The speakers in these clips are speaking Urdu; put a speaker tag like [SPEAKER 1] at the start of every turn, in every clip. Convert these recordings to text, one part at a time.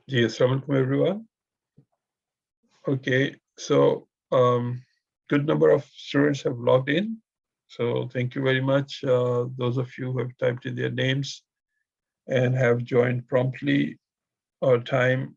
[SPEAKER 1] Yes, welcome everyone. Okay, so good number of students have logged in. So thank you very much, those of you who have typed in their names and have joined promptly or time.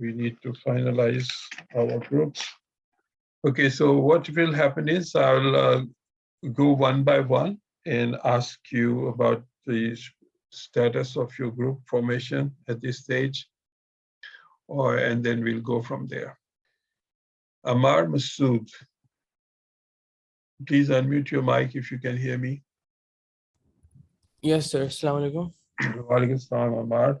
[SPEAKER 1] we need to finalize our groups. Okay, so what will happen is I'll go one by one and ask you about the status of your group formation at this stage, and then we'll go from there. Amar Masood, please unmute your mic if you can hear me.
[SPEAKER 2] Yes, sir. Assalamu alaikum.
[SPEAKER 1] Walaikum salam, Amar.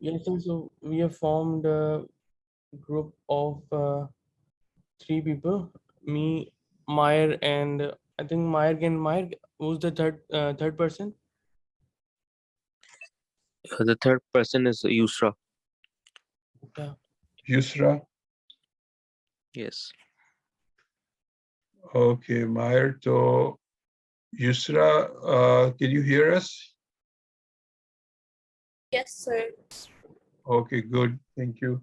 [SPEAKER 2] Yes, sir. So we have formed a group of 3 people. Me, Meyer, and I think Meyer. Who's the third person?
[SPEAKER 3] The third person is Yusra.
[SPEAKER 2] Yeah.
[SPEAKER 1] Yusra.
[SPEAKER 3] Yes.
[SPEAKER 1] Okay, Meyer. So Yusra, can you hear us?
[SPEAKER 4] Yes, sir.
[SPEAKER 1] Okay, good. Thank you.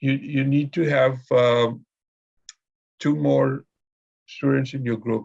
[SPEAKER 1] you need to have 2 more students in your group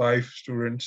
[SPEAKER 1] 5 students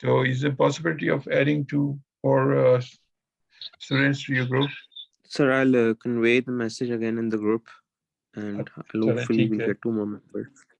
[SPEAKER 1] So is there a possibility of adding 2 more students to your group?
[SPEAKER 3] Sir, I'll convey the message again in the group, and hopefully we'll get 2 more members.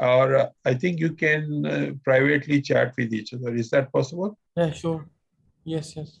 [SPEAKER 1] Or I think you can privately chat with each other. Is that possible?
[SPEAKER 2] Yeah, sure. Yes, yes.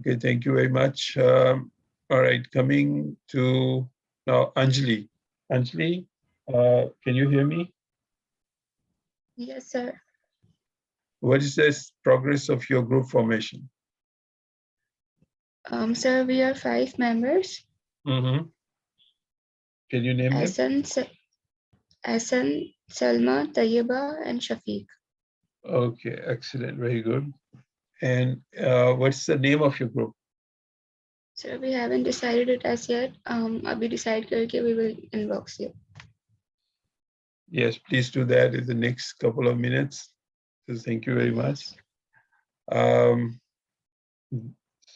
[SPEAKER 1] Okay, thank you very much. All right, coming to now Anjali. Anjali, can you hear me?
[SPEAKER 4] Yes, sir.
[SPEAKER 1] What is the progress of your group formation?
[SPEAKER 4] Sir, we are 5 members.
[SPEAKER 1] Mm-hmm. Can you name them?
[SPEAKER 4] Asan, Salma, Tayyiba, and Shafiq.
[SPEAKER 1] Okay, excellent, very good. And what's the name of your group?
[SPEAKER 4] Sir, we haven't decided it as yet. Abhi decide karke we will inbox you.
[SPEAKER 1] Yes, please do that in the next couple of minutes. So thank you very much.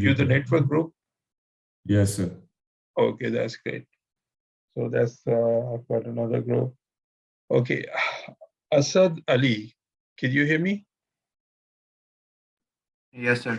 [SPEAKER 1] You the network group?
[SPEAKER 5] Yes, sir.
[SPEAKER 1] Okay, that's great. So that's I've got another group. Okay, Asad Ali, can you hear me?
[SPEAKER 6] Yes, sir.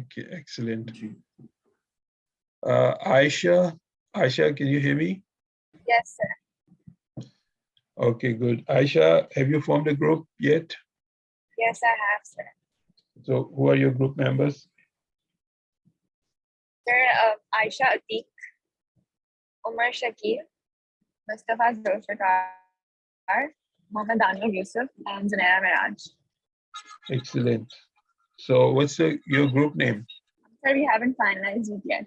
[SPEAKER 1] Okay, excellent. Aisha, can you hear me?
[SPEAKER 4] Yes, sir.
[SPEAKER 1] Okay, good. Aisha, have you formed a group yet?
[SPEAKER 4] Yes, I have, sir.
[SPEAKER 1] So who are your group members?
[SPEAKER 4] Sir, Aisha Atiq, Umar Shakir, Mustafa Zulfikar, Mohammad Anwar Yusuf, and Zunaira Miraj.
[SPEAKER 1] Excellent. So what's your group name?
[SPEAKER 4] Sir, we haven't finalized it yet.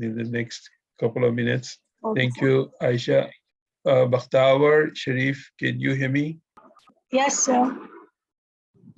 [SPEAKER 1] in the next couple of minutes.
[SPEAKER 4] Okay,
[SPEAKER 1] Thank
[SPEAKER 4] sir.
[SPEAKER 1] you, Aisha. Bakhtawar Sharif, can you hear me?
[SPEAKER 7] Yes, sir.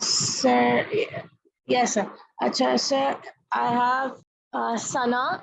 [SPEAKER 7] Sir, yes, sir. Acha, sir, I have Sana,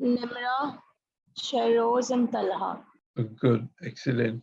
[SPEAKER 7] Nimra, Shairoz, and Talha.
[SPEAKER 1] Good, excellent.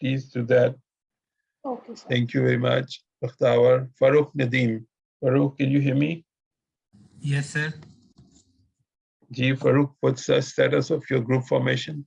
[SPEAKER 1] Please do that.
[SPEAKER 7] Okay, sir.
[SPEAKER 1] Thank you very much, Bakhtawar. Farooq Nadeem. Farouk, can you hear me?
[SPEAKER 5] Yes, sir.
[SPEAKER 1] Ji, Farouk, what's the status of your group formation?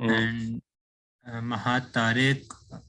[SPEAKER 5] and Mahat Tariq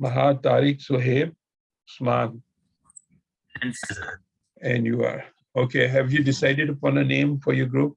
[SPEAKER 1] Mahat, Tariq, Suhaib, Usman,
[SPEAKER 5] and Fazan.
[SPEAKER 1] and you are. Okay, have you decided upon a name for your group?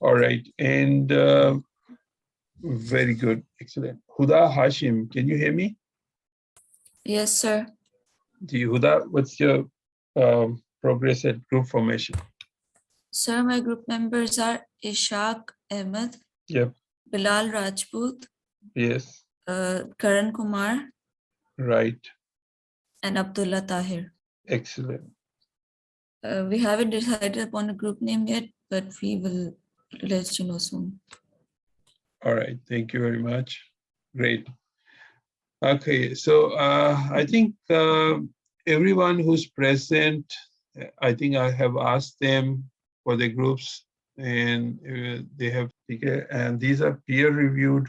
[SPEAKER 1] All right, and very good, excellent. Huda Hashim, can you hear me?
[SPEAKER 8] Yes, sir.
[SPEAKER 1] Ji, Huda, what's your progress at group formation?
[SPEAKER 8] Sir, my group members are Ishaq Ahmed,
[SPEAKER 1] Yep,
[SPEAKER 8] Bilal Rajput,
[SPEAKER 1] yes,
[SPEAKER 8] Karan Kumar,
[SPEAKER 1] right,
[SPEAKER 8] and Abdullah Tahir.
[SPEAKER 1] excellent.
[SPEAKER 8] We haven't decided upon a group name yet, but we will let you know soon.
[SPEAKER 1] All right, thank you very much. Great. Okay, so I think everyone who's present, I think I have asked them for the groups, and they have, and these are peer-reviewed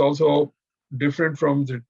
[SPEAKER 1] also different from the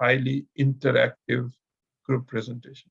[SPEAKER 1] highly interactive group presentation.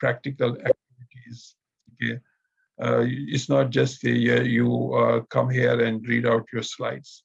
[SPEAKER 1] practical activities. Okay, it's not just you come here and read out your slides.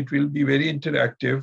[SPEAKER 1] it will be very interactive.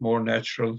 [SPEAKER 1] more natural.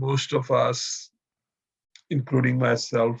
[SPEAKER 1] most of us, including myself,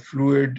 [SPEAKER 1] fluid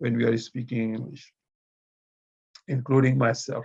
[SPEAKER 1] when we are speaking English, including myself.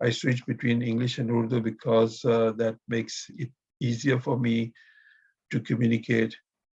[SPEAKER 1] I switch between English and Urdu because that makes it easier for me to communicate.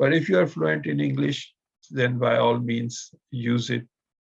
[SPEAKER 1] But if you are fluent in English, then by all means use it,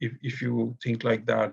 [SPEAKER 1] if you think like that,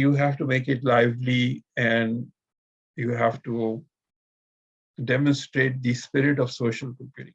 [SPEAKER 1] you have to make it lively and you have to demonstrate the spirit of social computing.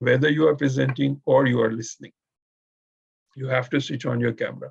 [SPEAKER 1] Whether you are presenting or you are listening, you have to switch on your camera.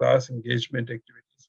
[SPEAKER 1] class engagement activities.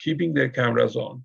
[SPEAKER 1] keeping their cameras on.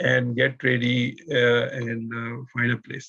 [SPEAKER 1] and get ready and find a place.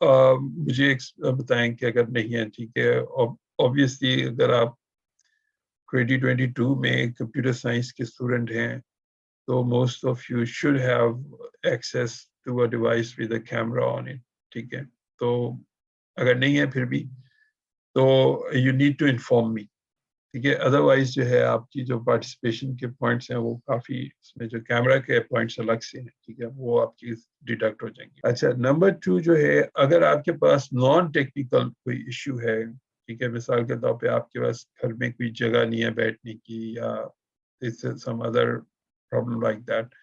[SPEAKER 1] مجھے بتائیں کہ اگر نہیں ہے ٹھیک ہے. obviously اگر آپ 2022 میں کمپیوٹر سائنس کے اسٹوڈنٹ ہیں تو most of you should have access to a device with a camera on it. ٹھیک ہے, تو اگر نہیں ہے پھر بھی تو you need to inform me. ٹھیک ہے, ادروائز جو ہے آپ کی جو پارٹیسپیشن کے پوائنٹس ہیں وہ کافی اس میں جو کیمرہ کے پوائنٹس الگ سے ہیں, ٹھیک ہے, وہ آپ کی ڈیڈکٹ ہو جائیں گے. اچھا, نمبر 2 جو ہے, اگر آپ کے پاس نان ٹیکنیکل کوئی ایشو ہے, ٹھیک ہے, مثال کے طور پہ آپ کے پاس گھر میں کوئی جگہ نہیں ہے بیٹھنے کی یا some other problem like that,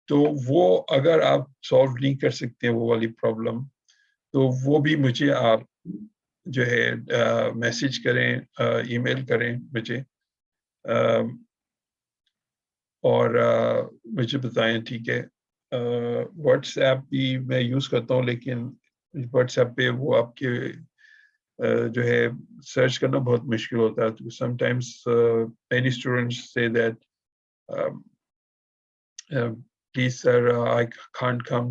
[SPEAKER 1] تو وہ اگر آپ سالو نہیں کر سکتے ہیں وہ والی پرابلم, تو وہ بھی مجھے آپ جو ہے میسج کریں, ای میل کریں مجھے, اور مجھے بتائیں. ٹھیک ہے, واٹس ایپ بھی میں یوز کرتا ہوں, لیکن واٹس ایپ پہ وہ آپ کے جو ہے سرچ کرنا بہت مشکل ہوتا ہے. سم ٹائمس مینی اسٹوڈنٹس سے that please sir, I can't come,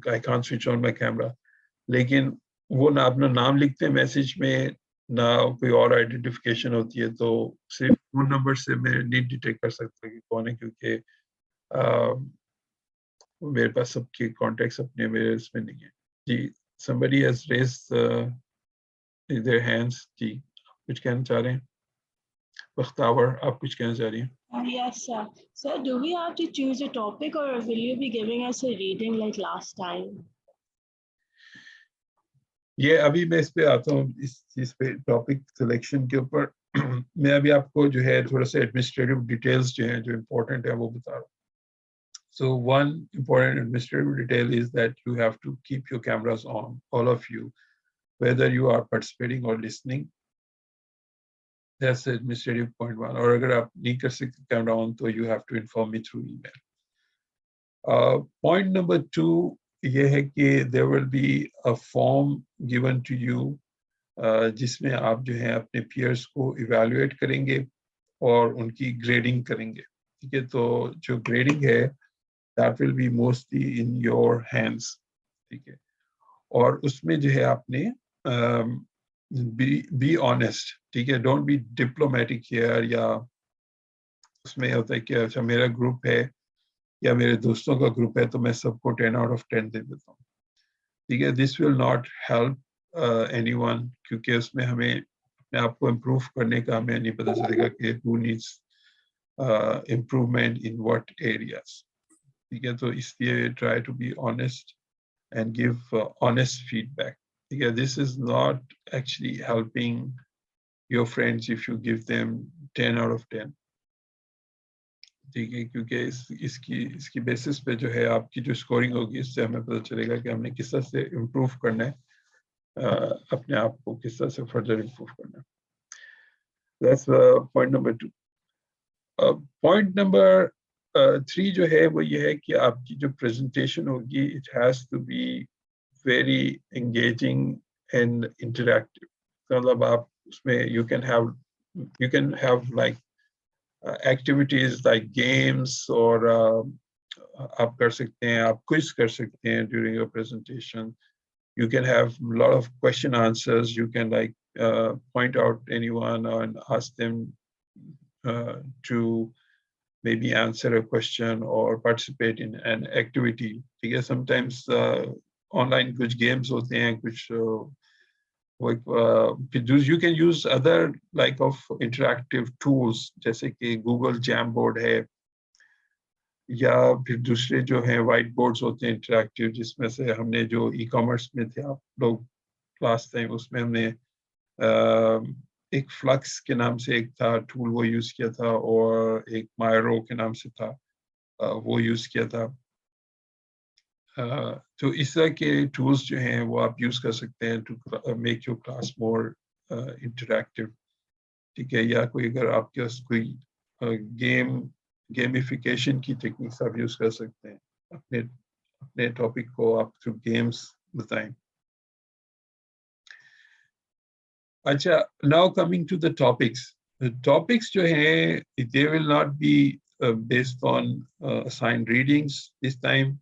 [SPEAKER 1] I can't switch on my camera. لیکن وہ نہ اپنا نام لکھتے ہیں میسیج میں, نہ کوئی اور آئیڈینٹیفیکیشن ہوتی ہے, تو صرف فون نمبر سے میں نہیں ڈیٹیکٹ کر سکتا کہ کون ہے, کیونکہ میرے پاس سب کے کانٹیکٹس اپنے میرے اس میں نہیں ہیں. جی, somebody has raised their hands. جی, کچھ کہنا چاہ رہے ہیں؟ بختاور, آپ کچھ کہنا چاہ رہی ہیں؟
[SPEAKER 7] Yes, sir. Sir, do we have to choose a topic or will you be giving us a reading like last time?
[SPEAKER 1] یہ ابھی میں اس پہ آتا ہوں, اس چیز پہ ٹاپک سلیکشن کے اوپر. میں ابھی آپ کو جو ہے تھوڑا سا ایڈمنسٹریٹو ڈیٹیلز جو ہیں جو امپورٹنٹ ہیں وہ بتا رہا ہوں. So one important administrative detail is that you have to keep your cameras on, all of you, whether you are participating or listening. That's administrative point 1. اور اگر آپ نہیں کر سکتے کیمرا آن تو you have to inform me through email. Point number 2 یہ ہے کہ there will be a form given to you جس میں آپ جو ہیں اپنے پیئرس کو ایویلویٹ کریں گے اور ان کی گریڈنگ کریں گے. ٹھیک ہے, تو جو گریڈنگ ہے that will be mostly in your hands. ٹھیک ہے, اور اس میں جو ہے آپ نے be honest. ٹھیک ہے, don't be diplomatic here. یا اس میں ہوتا ہے کہ اچھا میرا گروپ ہے یا میرے دوستوں کا گروپ ہے تو میں سب کو 10 out of 10 دے دیتا ہوں. ٹھیک ہے, this will not help anyone, کیونکہ اس میں ہمیں اپنے آپ کو امپروو کرنے کا ہمیں نہیں پتہ چلے گا کہ who needs improvement in what areas. ٹھیک ہے, تو اس لیے try to be honest and give honest feedback. ٹھیک ہے, this is not actually helping your friends if you give them 10 out of 10. ٹھیک ہے, کیونکہ اس کی بیسس پہ جو ہے آپ کی جو اسکورنگ ہوگی اس سے ہمیں پتہ چلے گا کہ ہم نے کس طرح سے امپروو کرنا ہے, اپنے آپ کو کس طرح سے فردر امپروو کرنا ہے. That's point number 2. Point number 3 جو ہے وہ یہ ہے کہ آپ کی جو پریزنٹیشن ہوگی it has to be very engaging and interactive. مطلب آپ اس میں you can have like activities like games, اور آپ کر سکتے ہیں, آپ quiz کر سکتے ہیں during your presentation. You can have a lot of question answers. You can like point out anyone and ask them to maybe answer a question or participate in an activity. Okay, sometimes online kuch games hote hain, kuch you can use other like of interactive tools jaise ki Google Jamboard hai, یا پھر دوسرے جو ہیں وائٹ بورڈز ہوتے ہیں انٹریکٹیو, جس میں سے ہم نے جو ای کامرس میں تھے آپ لوگ کلاس تھے, اس میں ہم نے ایک فلکس کے نام سے ایک تھا ٹول وہ یوز کیا تھا, اور ایک مائرو کے نام سے تھا وہ یوز کیا تھا. تو اس طرح کے ٹولز جو ہیں وہ آپ یوز کر سکتے ہیں to make your class more interactive. ٹھیک ہے, یا کوئی اگر آپ کے پاس کوئی گیمیفیکیشن کی ٹیکنیکس آپ یوز کر سکتے ہیں, اپنے ٹاپک کو آپ تھرو گیمس بتائیں. اچھا, now coming to the topics جو ہیں they will not be based on assigned readings this time,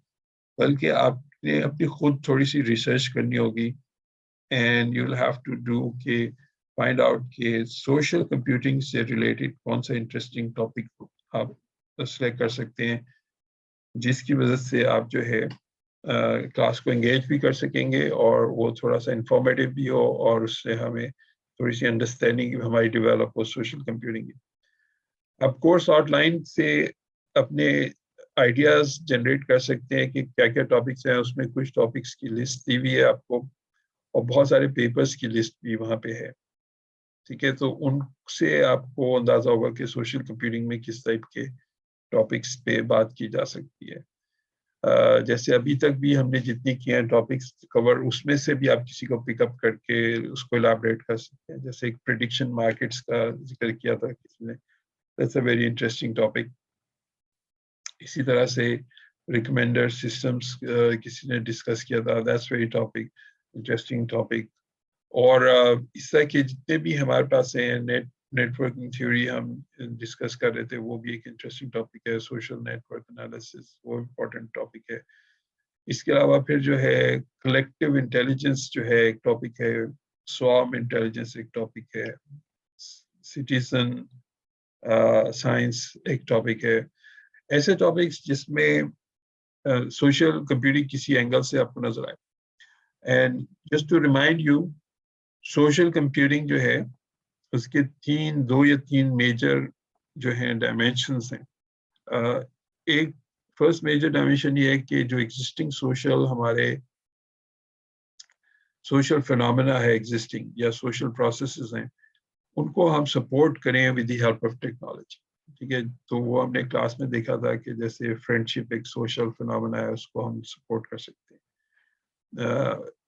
[SPEAKER 1] بلکہ آپ اپنی خود تھوڑی سی ریسرچ کرنی ہوگی and you will have to do کہ فائنڈ آؤٹ کہ سوشل کمپیوٹنگ سے ریلیٹڈ کون سا انٹرسٹنگ ٹاپک آپ سلیکٹ کر سکتے ہیں جس کی وجہ سے آپ جو ہے کلاس کو انگیج بھی کر سکیں گے اور وہ تھوڑا سا انفارمیٹیو بھی ہو اور اس سے ہمیں تھوڑی سی انڈرسٹینڈنگ ہماری ڈیولپ ہو سوشل کمپیوٹنگ کی. اب کورس آؤٹ لائن سے اپنے آئیڈیاز جنریٹ کر سکتے ہیں کہ کیا کیا ٹاپکس ہیں. اس میں کچھ ٹاپکس کی لسٹ دی ہوئی ہے آپ کو اور بہت سارے پیپرز کی لسٹ بھی وہاں پہ ہے. ٹھیک ہے, تو ان سے آپ کو اندازہ ہوگا کہ سوشل کمپیوٹنگ میں کس ٹائپ کے ٹاپکس پہ بات کی جا سکتی ہے. جیسے ابھی تک بھی ہم نے جتنی کی ہیں ٹاپکس کور, اس میں سے بھی آپ کسی کو پک اپ کر کے اس کو الیبریٹ کر سکتے ہیں. جیسے ایک پریڈکشن مارکیٹس کا ذکر کیا تھا کسی نے, that's a very interesting topic. اسی طرح سے ریکمینڈر سسٹمس کسی نے ڈسکس کیا تھا, that's very topic interesting topic. اور اس طرح کے جتنے بھی ہمارے پاس ہیں نیٹ ورکنگ تھیوری ہم ڈسکس کر رہے تھے, وہ بھی ایک انٹرسٹنگ ٹاپک ہے. سوشل نیٹ ورک انالیسس وہ امپورٹنٹ ٹاپک ہے. اس کے علاوہ پھر جو ہے کلیکٹیو انٹیلیجنس جو ہے ایک ٹاپک ہے, سوارم انٹیلیجنس ایک ٹاپک ہے, سٹیزن سائنس ایک ٹاپک ہے. ایسے ٹاپکس جس میں سوشل کمپیوٹنگ کسی اینگل سے آپ کو نظر آئے. And just to remind you, social computing جو ہے اس کے دو یا تین میجر جو ہیں ڈائمینشنس ہیں. ایک فرسٹ میجر ڈائمینشن یہ ہے کہ جو ایگزسٹنگ ہمارے سوشل فینومینا ہے ایگزسٹنگ یا سوشل پروسیسز ہیں, ان کو ہم سپورٹ کریں with the help of technology. ٹھیک ہے, تو وہ ہم نے کلاس میں دیکھا تھا کہ جیسے فرینڈشپ ایک سوشل فینومینا ہے, اس کو ہم سپورٹ کر سکتے ہیں.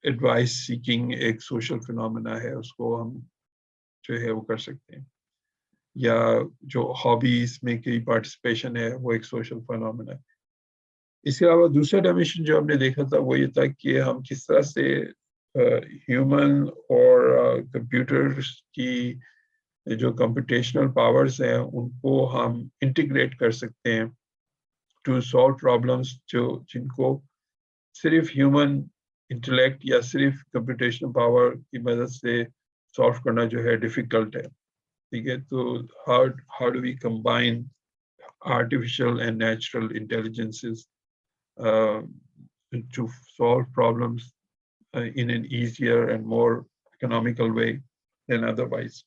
[SPEAKER 1] ایڈوائس سیکنگ ایک سوشل فینومینا ہے, اس کو ہم جو ہے وہ کر سکتے ہیں. یا جو ہابیز میں کی پارٹیسپیشن ہے وہ ایک سوشل فینومینا ہے. اس کے علاوہ دوسرا ڈائمینشن جو ہم نے دیکھا تھا وہ یہ تھا کہ ہم کس طرح سے ہیومن اور کمپیوٹر کی جو کمپیوٹیشنل پاورز ہیں ان کو ہم انٹیگریٹ کر سکتے ہیں ٹو سالو پرابلمس جن کو صرف ہیومن انٹلیکٹ یا صرف کمپیوٹیشنل پاور کی مدد سے سالو کرنا جو ہے ڈیفیکلٹ ہے. ٹھیک ہے, تو how do we combine artificial and natural intelligences to solve problems in an easier and more economical way than otherwise.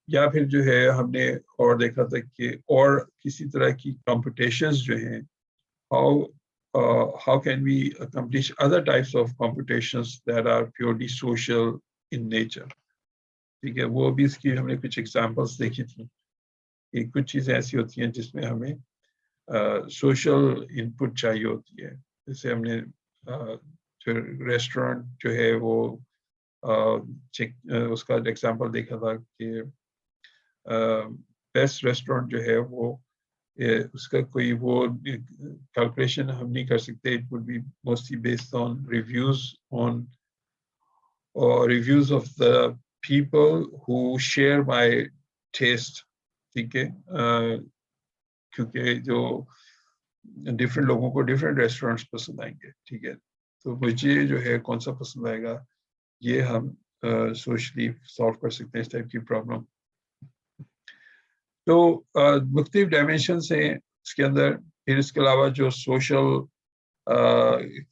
[SPEAKER 1] یا پھر جو ہے ہم نے اور دیکھا تھا کہ اور کسی طرح کی computations جو ہیں, how can we accomplish other types of computations that are purely social in nature. ٹھیک ہے, وہ بھی اس کی ہم نے کچھ ایگزامپلس دیکھی تھیں کہ کچھ چیزیں ایسی ہوتی ہیں جس میں ہمیں سوشل ان پٹ چاہیے ہوتی ہے. جیسے ہم نے جو ریسٹورینٹ جو ہے وہ اس کا ایگزامپل دیکھا تھا کہ بیسٹ ریسٹورینٹ جو ہے وہ اس کا کوئی وہ کیلکولیشن ہم نہیں کر سکتے. It would be mostly based on reviews of the people who share my taste. ٹھیک ہے, کیونکہ جو ڈفرینٹ لوگوں کو ڈفرینٹ ریسٹورینٹس پسند آئیں گے. ٹھیک ہے, تو مجھے جو ہے کون سا پسند آئے گا یہ ہم سوشلی سالو کر سکتے ہیں اس ٹائپ کی پرابلم. تو مختلف ڈائمینشنس ہیں اس کے اندر. پھر اس کے علاوہ جو سوشل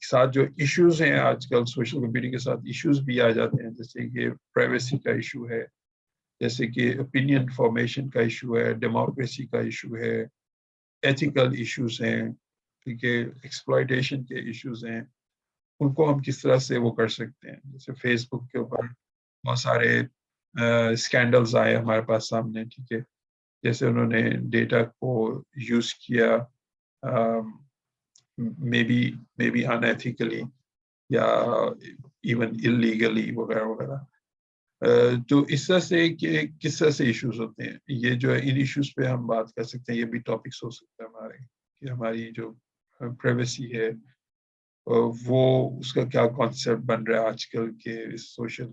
[SPEAKER 1] ساتھ جو ایشوز ہیں آج کل سوشل کمپیوٹنگ کے ساتھ ایشوز بھی آ جاتے ہیں, جیسے کہ پرائیویسی کا ایشو ہے, جیسے کہ اوپینین فارمیشن کا ایشو ہے, ڈیموکریسی کا ایشو ہے, ایتھیکل ایشوز ہیں. ٹھیک ہے, ایکسپلائٹیشن کے ایشوز ہیں. ان کو ہم کس طرح سے وہ کر سکتے ہیں. جیسے فیس بک کے اوپر بہت سارے اسکینڈلز آئے ہمارے پاس سامنے. ٹھیک ہے, جیسے انہوں نے ڈیٹا کو یوز کیا maybe unethically یا even illegally وغیرہ وغیرہ. تو اس طرح سے کہ کس طرح سے ایشوز ہوتے ہیں, یہ جو ہے ان ایشوز پہ ہم بات کر سکتے ہیں. یہ بھی ٹاپکس ہو سکتے ہیں ہمارے کہ ہماری جو پرائیویسی ہے وہ اس کا کیا کانسیپٹ بن رہا ہے آج کل کے سوشل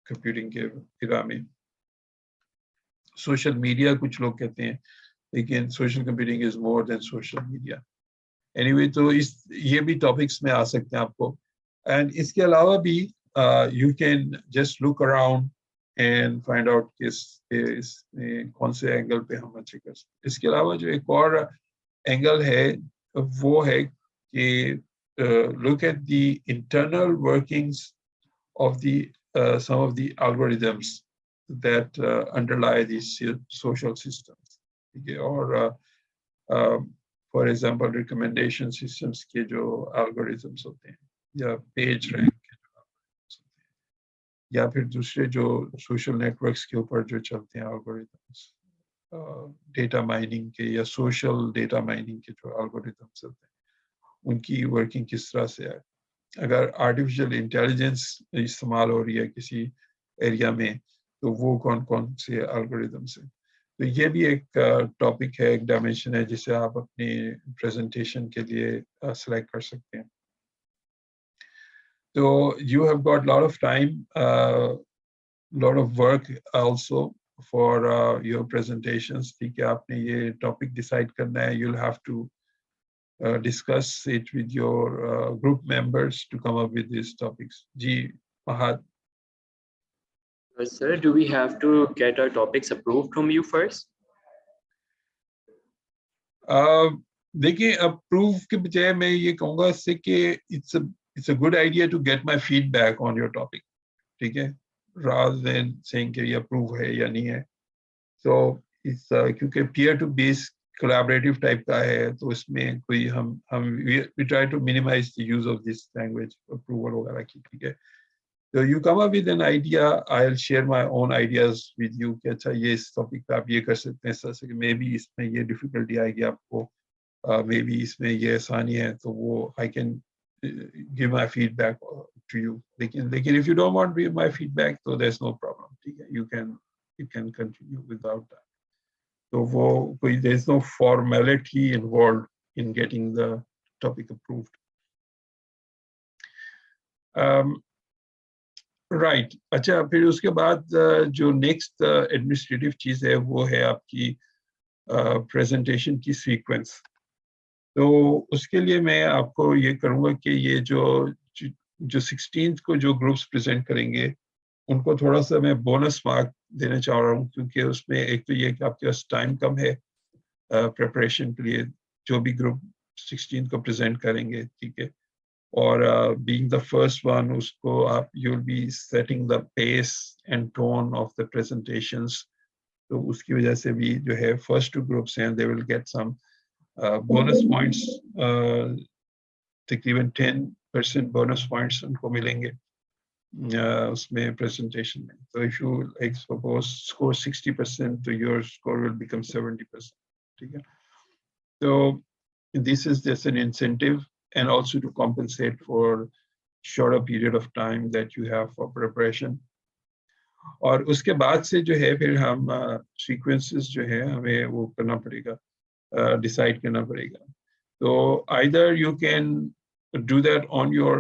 [SPEAKER 1] کمپیوٹنگ کے ایرا میں. سوشل میڈیا کچھ لوگ کہتے ہیں, لیکن سوشل کمپیوٹنگ از مور دین سوشل میڈیا. anyway, تو یہ بھی ٹاپکس میں آ سکتے ہیں آپ کو. اینڈ اس کے علاوہ بھی you can just look around and find out اس میں کون سے اینگل پہ ہم اچھے کر سکتے. اس کے علاوہ جو ایک اور اینگل ہے وہ ہے کہ look at the internal workings of the some of the algorithms that underlie these social systems. Okay, or for example recommendation systems کے جو algorithms ہوتے ہیں یا page rank کے جو algorithms ہوتے ہیں یا پھر دوسرے جو social networks کے اوپر جو چلتے ہیں algorithms, ڈیٹا مائننگ کے یا سوشل ڈیٹا مائننگ کے جو algorithms ہوتے ہیں ان کی ورکنگ کس طرح سے ہے. اگر آرٹیفیشیل انٹیلیجنس استعمال ہو رہی ہے کسی ایریا میں تو وہ کون کون سے الگوریدمس ہیں. تو یہ بھی ایک ٹاپک ہے, ایک ڈائمینشن ہے جسے آپ اپنی پریزنٹیشن کے لیے سلیکٹ کر سکتے ہیں. تو you have got lot of time, lot of work also for your presentations. ٹھیک ہے, آپ نے یہ ٹاپک ڈیسائڈ کرنا ہے. You will have to discuss it with your group members to come up with these topics. Ji, Mahat.
[SPEAKER 9] Sir, do we have to get our topics approved from you first?
[SPEAKER 1] دیکھیں, اپروو کے بجائے میں یہ کہوں گا اس سے کہ it's a good idea to get my feedback on your topic. ٹھیک ہے, rather than saying کہ یہ اپروو ہے یا نہیں ہے. So it's کیونکہ peer to base collaborative type کا ہے تو اس میں کوئی ہم we try to minimize the use of this language approval وغیرہ کی. ٹھیک ہے, so you come up with an idea, I'll share my own ideas with you کہ اچھا یہ اس ٹاپک پہ آپ یہ کر سکتے ہیں اس طرح سے کہ مے بی اس میں یہ ڈیفیکلٹی آئے گی آپ کو, مے بی اس میں یہ آسانی ہے, تو وہ I can give my feedback to you. لیکن if you don't want my feedback so there's no problem. ٹھیک ہے, you can continue without that. So there is no formality involved in getting the topic approved. Right. اچھا, پھر اس کے بعد جو نیکسٹ ایڈمنسٹریٹو چیز ہے وہ ہے آپ کی پریزنٹیشن کی سیکوینس. تو اس کے لیے میں آپ کو یہ کروں گا کہ یہ جو 16th کو جو گروپس پریزنٹ کریں گے ان کو تھوڑا سا میں بونس مارک دینا چاہ رہا ہوں, کیونکہ اس میں ایک تو یہ کہ آپ کے پاس ٹائم کم ہے پریپریشن کے لیے, جو بھی گروپ 16 کو پریزنٹ کریں گے. ٹھیک ہے, اور being the first one اس کو آپ you will be setting the pace and tone of the presentations. تو اس کی وجہ سے بھی جو ہے first two groups ہیں they will get some bonus points, تقریباً 10% bonus points ان کو ملیں گے اس میں presentation میں. So if you like suppose score 60%, so your score will become 70%. ٹھیک ہے, so this is just an incentive and also to compensate for shorter period of time that you have for preparation. اور اس کے بعد سے جو ہے پھر ہم sequences جو ہے ہمیں وہ کرنا پڑے گا, decide کرنا پڑے گا. تو either you can do that on your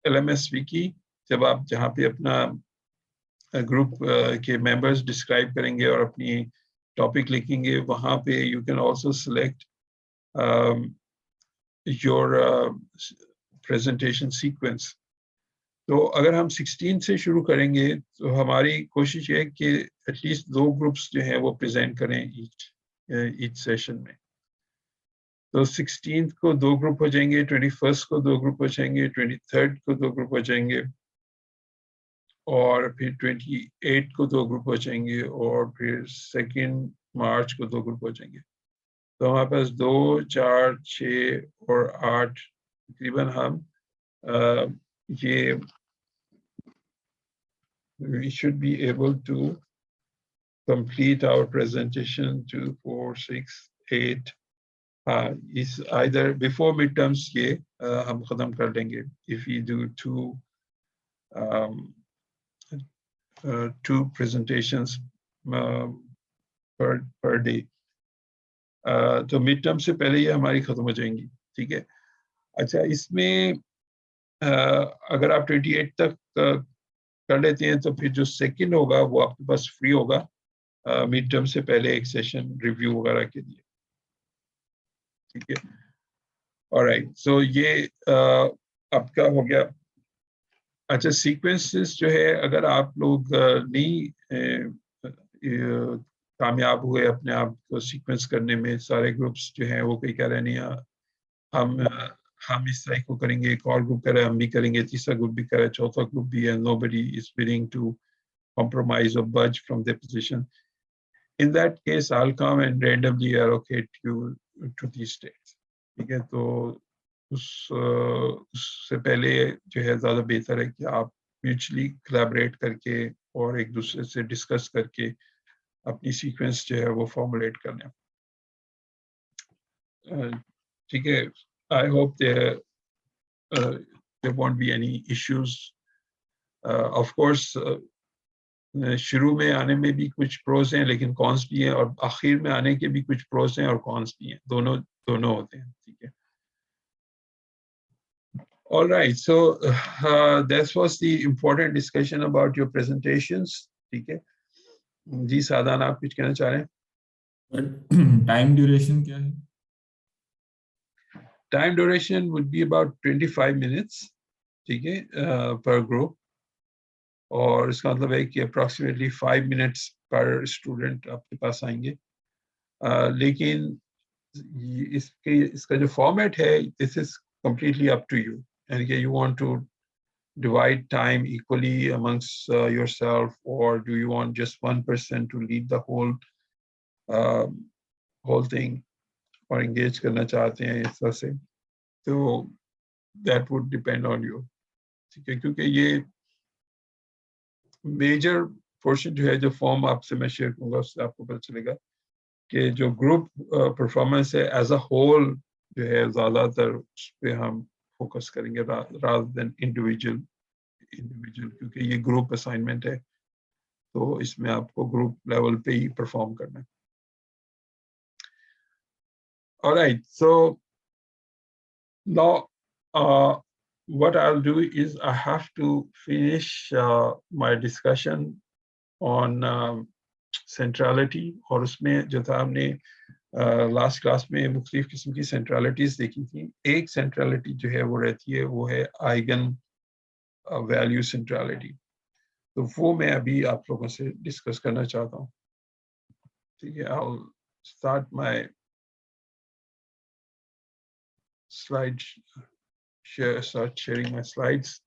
[SPEAKER 1] LMS wiki, جب آپ جہاں پہ اپنا گروپ کے ممبرس ڈسکرائب کریں گے اور اپنی ٹاپک لکھیں گے, وہاں پہ you can also select your presentation sequence. تو اگر ہم 16 سے شروع کریں گے تو ہماری کوشش ہے کہ ایٹ لیسٹ 2 گروپس جو ہیں وہ پریزنٹ کریں ایچ سیشن میں. تو 16 کو 2 گروپ ہو جائیں گے, 21 کو 2 گروپ ہو جائیں گے, 23 کو 2 گروپ ہو جائیں گے, اور پھر 28 کو 2 گروپ ہو جائیں گے, اور پھر 2 مارچ کو 2 گروپ ہو جائیں گے. تو ہمارے پاس 2, 4, 6 اور 8 تقریباً ہم یہ we should be able to complete our presentation 2, 4, 6, 8. Is either before midterms یہ ہم ختم کر لیں گے if we do 2 presentations per day. تو مڈ ٹرم سے پہلے یہ ہماری ختم ہو جائیں گی. ٹھیک ہے, اچھا اس میں اگر آپ 28 تک کر لیتے ہیں تو پھر جو سیکنڈ ہوگا وہ آپ کے پاس فری ہوگا مڈ ٹرم سے پہلے ایک سیشن ریویو وغیرہ کے لیے. ٹھیک ہے, alright, so یہ آپ کا ہو گیا. اچھا سیکوینسز جو ہے اگر آپ لوگ نہیں کامیاب ہوئے اپنے آپ کو سیکوینس کرنے میں, سارے گروپس جو ہیں وہ کوئی کہہ رہے نہیں ہم اس طرح کو کریں گے, ایک اور گروپ کہہ رہے ہیں ہم بھی کریں گے, تیسرا گروپ بھی کہہ رہے ہیں, چوتھا گروپ بھی ہے, nobody is willing to compromise or budge from their position. In that case, I'll come and randomly allocate you to these states. ٹھیک ہے, تو اس سے پہلے جو ہے زیادہ بہتر ہے کہ آپ میوچلی کلیبریٹ کر کے اور ایک دوسرے سے ڈسکس کر کے اپنی سیکوینس جو ہے وہ فارمولیٹ کر لیں. ٹھیک ہے, I hope there won't be any issues. Of course, شروع میں آنے میں بھی کچھ پروز ہیں لیکن کونس بھی ہیں, اور آخر میں آنے کے بھی کچھ پروز ہیں اور کونس بھی ہیں, دونوں ہوتے ہیں. ٹھیک ہے. All right, so that was the important discussion about your presentations. ٹھیک ہے جی, سادان آپ کچھ کہنا چاہ رہے ہیں؟
[SPEAKER 10] ٹائم ڈیوریشن کیا ہے؟
[SPEAKER 1] Time duration would be about 25 minutes. ٹھیک ہے, per group. اور اس کا مطلب ہے کہ اپروکسیمیٹلی 5 minutes پر اسٹوڈنٹ آپ کے پاس آئیں گے. لیکن اس کا جو فارمیٹ ہے, this is completely up to you, یعنی کہ you want to divide time equally amongst yourself, or do you want just one person to lead the whole thing, or engage کرنا چاہتے ہیں اس طرح سے, تو that would depend on you. ٹھیک ہے, کیونکہ یہ میجر پورشن جو ہے, جو فارم آپ سے میں شیئر کروں گا اس سے آپ کو پتہ چلے گا کہ جو گروپ پرفارمنس ہے ایز اے ہول جو ہے زیادہ تر اس پہ ہم فوکس کریں گے rather than individual, کیونکہ یہ گروپ اسائنمنٹ ہے تو اس میں آپ کو گروپ لیول پہ ہی پرفارم کرنا ہے. Alright, so now what I'll do is I have to finish my discussion on centrality, اور اس میں جو تھا ہم نے لاسٹ کلاس میں مختلف قسم کی سینٹرالٹیز دیکھی تھیں. ایک سینٹرالٹی جو ہے وہ رہتی ہے وہ ہے آئیگن ویلیو سینٹرالٹی, تو وہ میں ابھی آپ لوگوں سے ڈسکس کرنا چاہتا ہوں. ٹھیک ہے, I'll start my slide, start sharing my slides.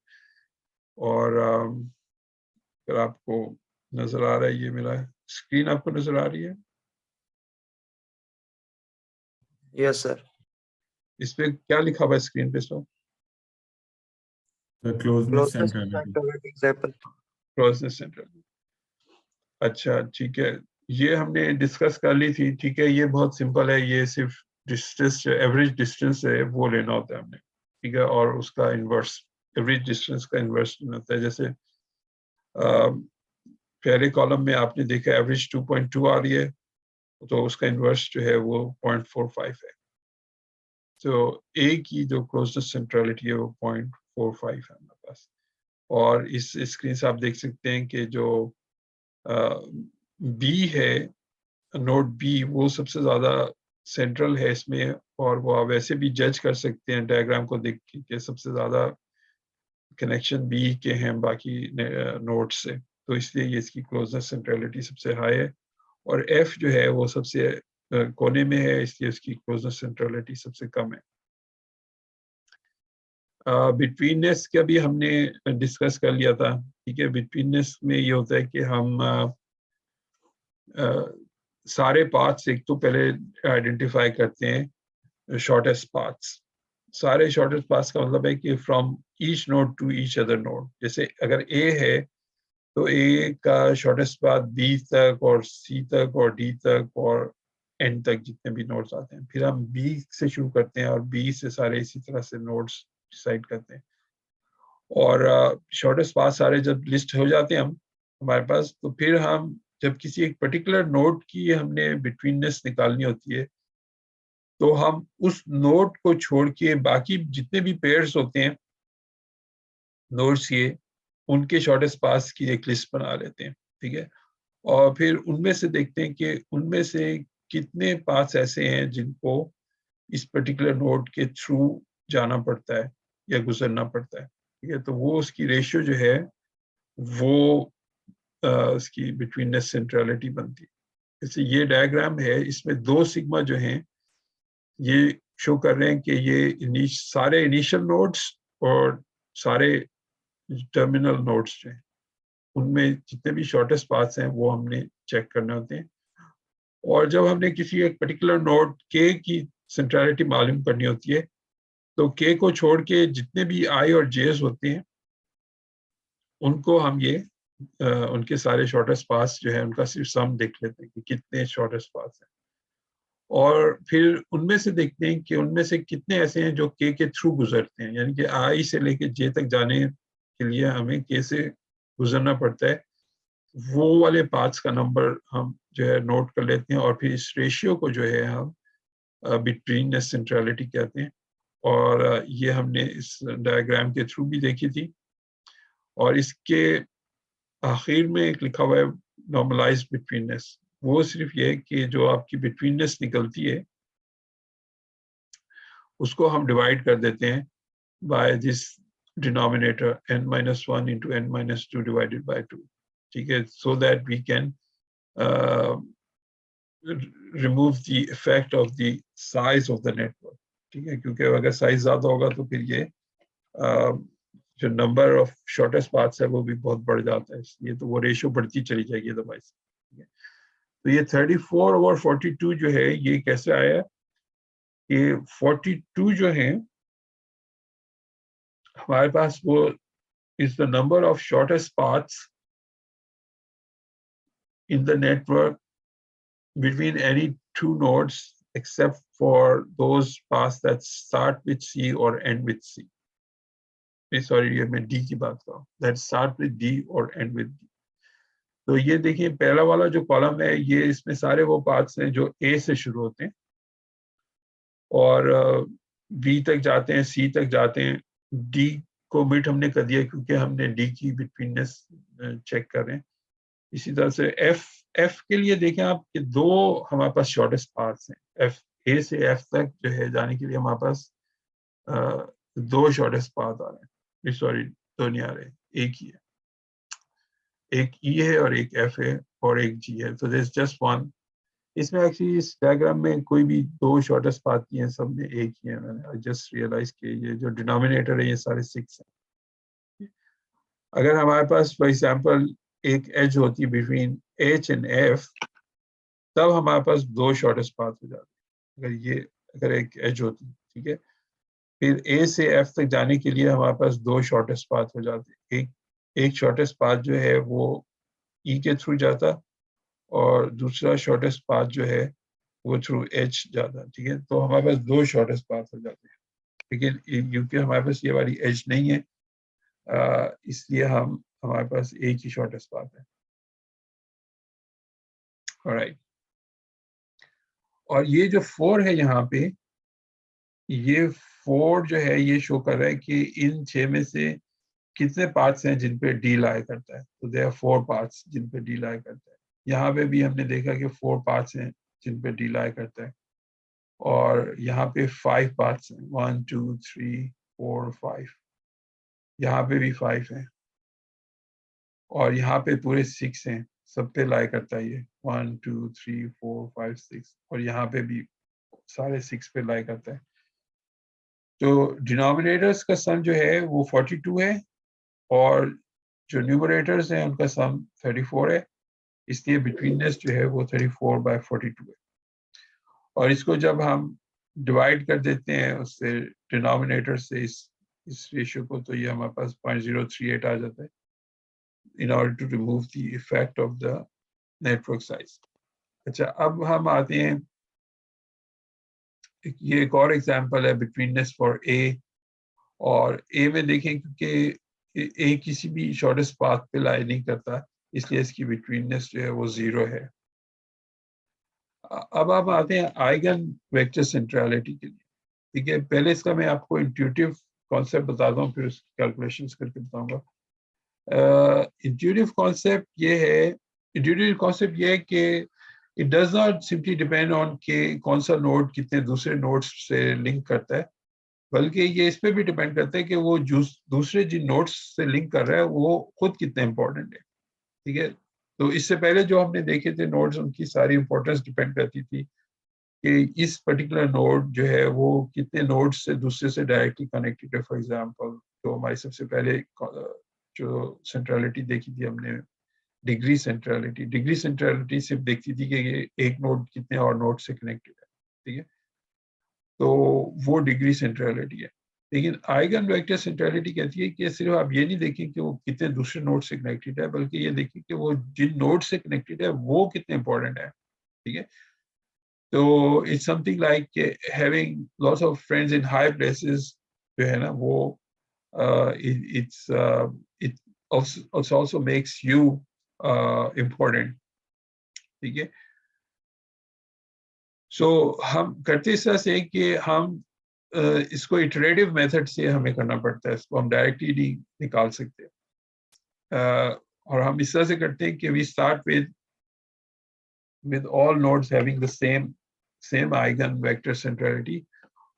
[SPEAKER 1] اور اگر آپ کو نظر آ رہا ہے, یہ میرا اسکرین آپ کو نظر آ رہی ہے؟
[SPEAKER 3] یس سر.
[SPEAKER 1] اس پہ کیا لکھا ہوا ہے اسکرین پہ؟ سو
[SPEAKER 10] closeness centrality.
[SPEAKER 1] کلوزنس سینٹرالٹی. اچھا ٹھیک ہے, یہ ہم نے ڈسکس کر لی تھی. ٹھیک ہے, یہ بہت سمپل ہے, یہ صرف ڈسٹینس جو ایوریج ڈسٹینس ہے وہ لینا ہوتا ہے ہم نے. ٹھیک ہے, اور اس کا انورس, ایوریج ڈسٹینس کا انورس لینا ہوتا ہے. جیسے پہلے کالم میں آپ نے دیکھا ایوریج 2.2 آ رہی ہے, تو اس کا انورس جو ہے وہ 0.45 ہے. تو اے کی جو کلوزنس سینٹرالٹی ہے وہ 0.45 ہے ہمارے پاس. اور اس اسکرین سے آپ دیکھ سکتے ہیں کہ جو بی ہے, نوٹ بی, وہ سب سے زیادہ سینٹرل ہے اس میں, اور وہ آپ ویسے بھی جج کر سکتے ہیں ڈائیگرام کو دیکھ کے کہ سب سے زیادہ کنیکشن بی کے ہیں باقی نوٹ سے, تو اس لیے یہ اس کی کلوزنس سینٹرالٹی سب سے ہائی ہے. اور ایف جو ہے وہ سب سے کونے میں ہے, اس لیے اس کی کلوزنس سینٹرالٹی سب سے کم ہے. بٹویننس کا بھی ہم نے ڈسکس کر لیا تھا. ٹھیک ہے, بٹویننس میں یہ ہوتا ہے کہ ہم سارے پاتھس ایک تو پہلے آئیڈینٹیفائی کرتے ہیں شارٹیسٹ پاتھس. سارے شارٹیسٹ پاتھس کا مطلب ہے کہ from each node to each other node. جیسے اگر اے ہے تو اے کا شارٹیسٹ پاتھ بی تک اور سی تک اور ڈی تک اور اینڈ تک جتنے بھی نوڈس آتے ہیں. پھر ہم بی سے شروع کرتے ہیں اور بی سے سارے اسی طرح سے نوڈس ڈیسائیڈ کرتے ہیں. اور شارٹیسٹ پاتھ سارے جب لسٹ ہو جاتے ہیں ہم ہمارے پاس, تو پھر ہم جب کسی ایک پرٹیکولر نوڈ کی ہم نے بٹویننس نکالنی ہوتی ہے, تو ہم اس نوڈ کو چھوڑ کے باقی جتنے بھی پیئرس ہوتے ہیں نوڈس یہ, ان کے شارٹیسٹ پاتھ کی ایک لسٹ بنا لیتے ہیں. ٹھیک ہے, اور پھر ان میں سے دیکھتے ہیں کہ ان میں سے کتنے پاتھس ایسے ہیں جن کو اس پرٹیکولر نوڈ کے تھرو جانا پڑتا ہے یا گزرنا پڑتا ہے. ٹھیک ہے, تو وہ اس کی ریشیو جو ہے وہ اس کی بٹوینس سینٹرالٹی بنتی ہے. جیسے یہ ڈائیگرام ہے, اس میں 2 سگما جو ہیں یہ شو کر رہے ہیں کہ یہ سارے انیشل نوڈس اور سارے ٹرمینل نوڈس جو ہیں ان میں جتنے بھی شارٹیسٹ پاتھس ہیں وہ ہم نے چیک کرنے ہوتے ہیں. اور جب ہم نے کسی ایک پرٹیکولر نوڈ کے کی سینٹرالٹی معلوم کرنی ہوتی ہے تو کے کو چھوڑ کے جتنے بھی آئی اور جیز ہوتے ہیں ان کو ہم یہ ان کے سارے شارٹیسٹ پاتھس جو ہے ان کا صرف سم دیکھ لیتے ہیں کہ کتنے شارٹیسٹ پاتھس ہیں, اور پھر ان میں سے دیکھتے ہیں کہ ان میں سے کتنے ایسے ہیں جو کے تھرو گزرتے ہیں, یعنی کہ آئی سے لے کے جے تک جانے کے لیے ہمیں کے سے گزرنا پڑتا ہے. وہ والے پاتھس کا نمبر ہم جو ہے نوٹ کر لیتے ہیں, اور پھر اس ریشیو کو جو ہے ہم بٹوینس سینٹرالٹی کہتے ہیں. اور یہ ہم نے اس ڈائیگرام کے تھرو بھی دیکھی تھی. اور اس کے آخر میں ایک لکھا ہوا ہے نارملائز بٹوینس, وہ صرف یہ کہ جو آپ کی بٹوینس نکلتی ہے اس کو ہم ڈیوائڈ کر دیتے ہیں by this denominator n-1 into n-2 divided by 2. ٹھیک ہے, so that we can remove the effect of the size of the network. ٹھیک ہے, کیونکہ اگر سائز زیادہ ہوگا تو پھر یہ جو نمبر آف شارٹیسٹ پاتھس ہے وہ بھی بہت بڑھ جاتا ہے, اس لیے تو وہ ریشو بڑھتی چلی جائے گی ادروائز. تو یہ 34/42 جو ہے یہ کیسے آیا کہ 42 جو ہیں ہمارے پاس وہ is the number of shortest paths in the network between any 2 nodes except for those paths that start with C or end with C. Sorry, یہ میں D کی بات کر رہا ہوں. That start with D or end with D. تو یہ دیکھیں پہلا والا جو کالم ہے یہ اس میں سارے وہ پاتھس ہیں جو A سے شروع ہوتے ہیں اور B تک جاتے ہیں, C تک جاتے ہیں. D کو مٹ ہم نے کر دیا کیونکہ ہم نے D کی بٹوینس چیک کر رہے ہیں. اسی طرح سے ایف کے لیے دیکھیں آپ کہ 2 ہمارے پاس شارٹیسٹ پاتھس ہیں. اے سے ایف تک جو ہے جانے کے لیے ہمارے پاس 2 شارٹیسٹ پاتھ آ رہے ہیں. سوری 2 نہیں آ رہے, ایک ہی ہے, ایک ای ہے اور ایک ایف ہے اور ایک جی ہے. تو دیر از جسٹ 1. اس میں ایکچولی اس ڈائیگرام میں کوئی بھی 2 شارٹیسٹ پاتھ کی ہیں, سب میں ایک ہی ہے. میں نے جسٹ ریئلائز کہ یہ جو ڈینومینیٹر ہے یہ سارے 6 ہیں. اگر ہمارے پاس فار ایگزامپل ایک ایج ہوتی بٹوین ایچ اینڈ ایف تب ہمارے پاس 2 شارٹیسٹ پاتھ ہو جاتے. اگر ایک ایج ہوتی, ٹھیک ہے, پھر اے سے ایف تک جانے کے لیے ہمارے پاس 2 شارٹیسٹ پاتھ ہو جاتے. ایک شارٹیسٹ پاتھ جو ہے وہ ای کے تھرو جاتا اور دوسرا شارٹیسٹ پاتھ جو ہے وہ تھرو ایچ جاتا. ٹھیک ہے, تو ہمارے پاس 2 شارٹیسٹ پاتھ ہو جاتے ہیں. لیکن کیونکہ ہمارے پاس یہ والی ایج نہیں ہے اس لیے ہمارے پاس ایک ہی شارٹیسٹ پاتھ ہے. alright. اور یہ جو 4 ہے یہاں پہ, یہ 4 جو ہے یہ شو کر رہا ہے کہ ان 6 میں سے کتنے پارٹس ہیں جن پہ ڈی لائی کرتا ہے. تو there are 4 parts جن پہ ڈی لائی کرتا ہے. یہاں پہ بھی ہم نے دیکھا کہ 4 پارٹس ہیں جن پہ ڈی لائی کرتا ہے, اور یہاں پہ 5 پارٹس ہیں, 1 2 3 4 5. یہاں پہ بھی 5 ہیں, اور یہاں پہ پورے 6 ہیں, سب پہ لائی کرتا ہے یہ 1 2 3 4 5 6, اور یہاں پہ بھی سارے 6 پہ لائی کرتا ہے. تو ڈینومینیٹرز کا سم جو ہے وہ 42 ہے, اور جو نیومریٹرز ہیں ان کا سم 34 ہے. اس لیے بٹوینس جو ہے وہ 34/42 ہے. اور اس کو جب ہم ڈیوائڈ کر دیتے ہیں اس سے ڈینومینیٹر سے اس ریشیو کو, تو یہ ہمارے پاس 0.038 آ جاتا ہے in order to remove the effect of the network size. اچھا, اب ہم آتے ہیں, یہ ایک اور ایگزامپل ہے بٹوینس فار اے. اور اے میں دیکھیں کیونکہ اے کسی بھی شارٹیسٹ پاتھ پہ لائی نہیں کرتا, اس لیے اس کی بٹوینس جو ہے وہ 0 ہے. اب آپ آتے ہیں آئیگن ویکٹر سینٹرالٹی کے لیے. ٹھیک ہے, پہلے اس کا میں آپ کو انٹیوٹیو کانسیپٹ بتاتا ہوں, پھر اس کی کیلکولیشنز کر کے بتاؤں گا. انٹیوٹیو کانسیپٹ یہ ہے کہ it does not simply depend on کہ کون سا نوڈ کتنے دوسرے نوڈس سے لنک کرتا ہے, بلکہ یہ اس پہ بھی ڈیپینڈ کرتا ہے کہ وہ دوسرے جن نوڈس سے لنک کر رہا ہے وہ خود کتنے امپورٹنٹ ہے. ٹھیک ہے, تو اس سے پہلے جو ہم نے دیکھے تھے نوڈس, ان کی ساری امپورٹنس ڈیپینڈ کرتی تھی کہ اس پرٹیکولر نوڈ جو ہے وہ کتنے نوڈ سے دوسرے سے ڈائریکٹلی کنیکٹڈ ہے. فار ایگزامپل جو ہماری سب سے پہلے جو سینٹرالٹی دیکھی تھی ہم نے, ڈگری سینٹرالٹی صرف دیکھتی تھی کہ یہ ایک نوڈ کتنے اور نوڈ سے کنیکٹڈ ہے. ٹھیک ہے, تو وہ ڈگری سینٹرالٹی ہے. لیکن آئیگن ویکٹر سینٹرالٹی کہتی ہے کہ صرف آپ یہ نہیں دیکھیں کہ وہ کتنے دوسرے نوڈ سے کنیکٹڈ ہے, بلکہ یہ دیکھیں کہ وہ جن نوڈ سے کنیکٹڈ ہے وہ کتنے امپورٹنٹ ہے. ٹھیک ہے, تو it's something like having lots of friends in high places جو ہے نا وہ it also makes you important. ٹھیک ہے, سو ہم کرتے اس طرح سے کہ ہم اس کو اٹریٹو میتھڈ سے ہمیں کرنا پڑتا ہے, اس کو ہم ڈائریکٹلی نہیں نکال سکتے. اور ہم اس طرح سے کرتے ہیں کہ we start with all nodes having the same eigen vector centrality,